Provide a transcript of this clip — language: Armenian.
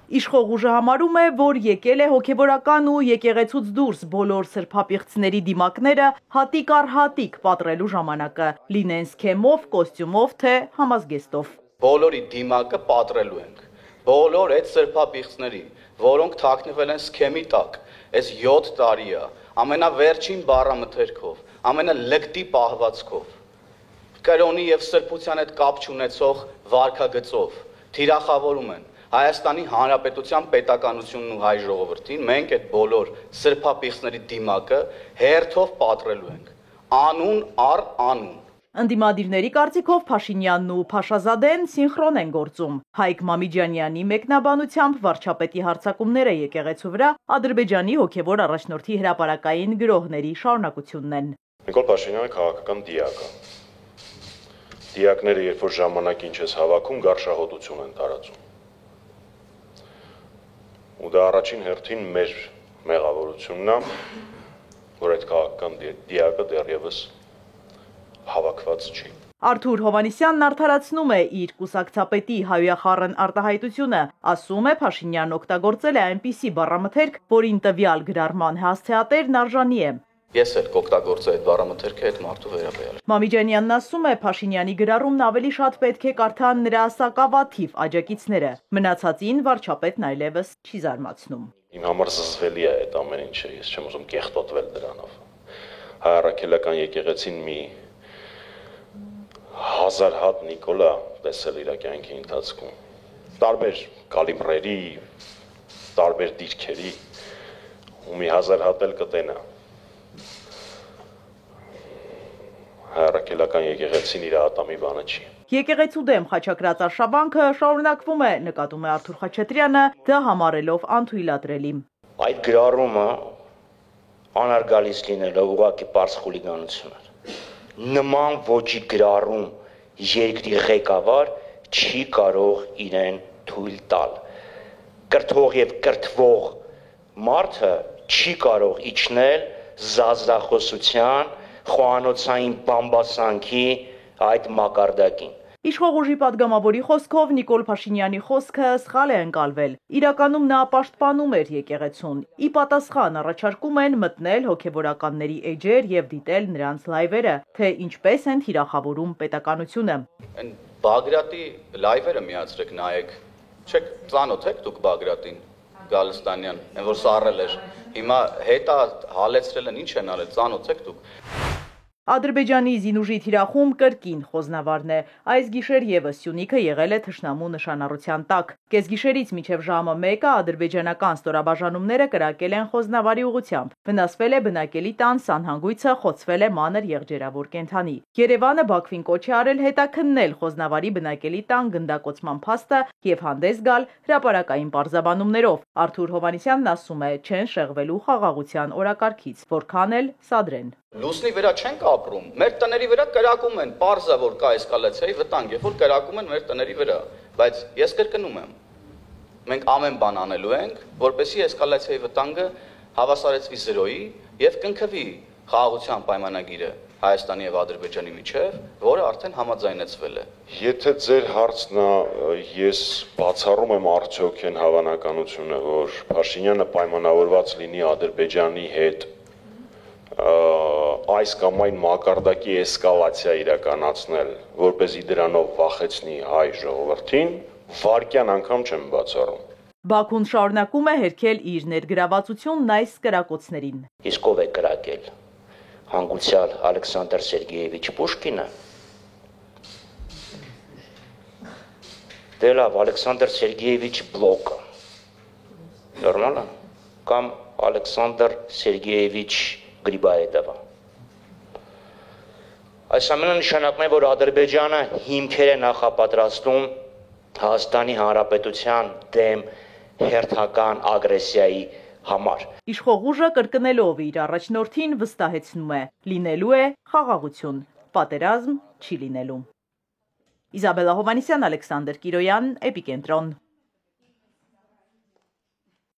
Իշխող ուժը համարում է, որ եկել է հոգևորական ու եկեղեցուց դուրս բոլոր սրբապիղծների դիմակները հատիկ առ հատիկ պատռելու ժամանակը, լինեն սքեմով, կոստյումով, թե համազգեստով։ Բոլորի դիմակը պատռելու ենք, բոլոր այդ սրբապիղծների, որոնք թաքնվել են սքեմի տակ, այս 7 տարի է, ամենավերջին բառամթերքով, ամենալկտի պահվածքով, կրոնի եւ սրբության հետ կապ չունեցող վարքագծով, թիրախավորում են Հայաստանի Հանրապետության պետականությունն ու հայ ժողովրդին, մենք այդ բոլոր սրբապիղծների դիմակը հերթով պատռելու ենք, անուն առ անուն։ Ընդդիմադիրների կարծիքով Փաշինյանն ու Փաշազադեն սինխրոն են գործում։ Հայկ Մամիջանյանի մեկնաբանությամբ վարչապետի հարձակումները եկեղեցու վրա Ադրբեջանի հոգևոր առաջնորդի հրապարակային գրոհների շարունակությունն են։ Նիկոլ Փաշինյանը քաղաքական դիակ է։ Դիակները, երբ որ ժամանակին չես հավաքում, գարշահոտություն են տարածում։ Ու դա առաջին հերթին մեր մեղավորությունն է, որ այդ քաղաքական դիակը դեռևս հավաքված չի։ Արթուր Հովհաննիսյանն արդարացնում է իր կուսակցապետի հայոյախառն արտահայտությունը, ասում է Փաշինյանն օգտագործել է այնպիսի բառամթերք, որին տվյալ գրառման հասցեատերն արժանի է։ Ես էլ կօգտագործեի այդ բառամթերքը այդ մարդու վերաբերյալ։ Մամիջանյանն ասում է Փաշինյանի գրառումն ավելի շատ պետք է կարդան նրա սակավաթիվ աջակիցները, մնացածին վարչապետն այլևս չի զարմացնում։ Իմ համար զզվելի է այդ ամեն ինչը, ես չեմ ուզում կեղտոտվել դրանով։ Հայ առաքելական եկեղեցին մի 1000 հատ Նիկոլա տեսել իր կյանքի ընթացքում։ Տարբեր կալիբրերի, տարբեր դիրքերի ու մի 1000 հատ էլ կտենա։ Հայրաքելական եկեղեցին իր ատամի բանը չի։ Եկեղեցու դեմ խաչակրած արշավանքը շարունակվում է, նկատում է Արթուր Խաչատրյանը, դա համարելով անթույլատրելի։ Այդ գրառումը անարգալից լինելով ուղղակի պարզ խուլիգանություն էր։ Նման ոճի գրառում երկրի ղեկավար չի կարող իրեն թույլ տալ։ Կրթող եւ կրթվող մարդը չի կարող իջնել զազրախոսության խոհանոցային բամբասանքի այդ մակարդակին։ Իշխող ուժի падգամավորի խոսքով Նիկոլ Փաշինյանի խոսքը սխալ է ընկալվել։ Իրականում նա պաշտպանում էր եկեղեցուն։ Ի պատասխան առաջարկում են մտնել հոգևորականների էջեր եւ դիտել նրանց լայվերը, թե ինչպես են թիրախավորում պետականությունը։ Այն Բագրատի լայվերը միացրեք նայեք։ Չեք ծանոթ եք դուք Բագրատին Գալստանյան, այն որ սառել էր։ Հիմա հետա հալեցրել են, ինչ են արել, ծանոթ եք դուք։ Ադրբեջանի զինուժի թիրախում կրկին խոսնավարն է։ Այս գիշեր եւս Սյունիքը եղել է թշնամու նշանառության տակ։ Կեսգիշերից մինչև ժամը 1-ը ադրբեջանական ստորաբաժանումները կրակել են խոսնավարի ուղղությամբ։ Վնասվել է բնակելի տան սանհանգույցը, խոցվել է մանր եղջերավոր կենդանի։ Երևանը Բաքվին կոչ է արել հետաքննել խոսնավարի բնակելի տան գնդակոծման փաստը եւ հանդես գալ հրապարակային պարզաբանումներով։ Արթուր Հովհաննիսյանն ասում է, չեն շեղվելու խաղաղության օրակարգից, որքան էլ սադրեն։ Լուսնի վրա չենք ապրում, մեր տների վրա կրակում են, պարզա որ կա էսկալացիայի վտանգ, երբ որ կրակում են մեր տների վրա, բայց ես կրկնում եմ, մենք ամեն բան անելու ենք, որպեսզի էսկալացիայի վտանգը հավասարեցվի 0-ի եւ կնքվի խաղաղության պայմանագիրը Հայաստանի եւ Ադրբեջանի միջեւ, որը արդեն համաձայնեցվել է։ Եթե ձեր հարցն է, ես բացառում եմ արդյոք այն հավանականությունը, որ Փաշինյանը պայմանավորված լինի Ադրբեջանի հետ այս կամ այն մակարդակի էսկալացիա իրականացնել, որպեսզի դրանով վախեցնի հայ ժողովրդին, վարկյան անգամ չեմ բացառում։ Բաքուն շարունակում է հերքել իր ներգրավվածությունն այս կրակոցներին։ Իսկ ով է կրակել։ Հանգուցյալ Ալեքսանդր Սերգեևիչ Պուշկինը։ Դե լավ, Ալեքսանդր Սերգեևիչ Բլոկը։ Նորմալ է։ Կամ Ալեքսանդր Սերգեևիչ Գրիբաեդովը։ Այս ամենը նշանակում է, որ Ադրբեջանը հիմքեր է նախապատրաստում Հայաստանի Հանրապետության դեմ հերթական ագրեսիայի համար։ Իշխող ուժը կրկնելով իր առաջնորդին վստահեցնում է, լինելու է խաղաղություն, պատերազմ չի լինելու։ Իզաբելլա Հովհաննիսյան, Ալեքսանդր Կիրոյան, Էպիկենտրոն։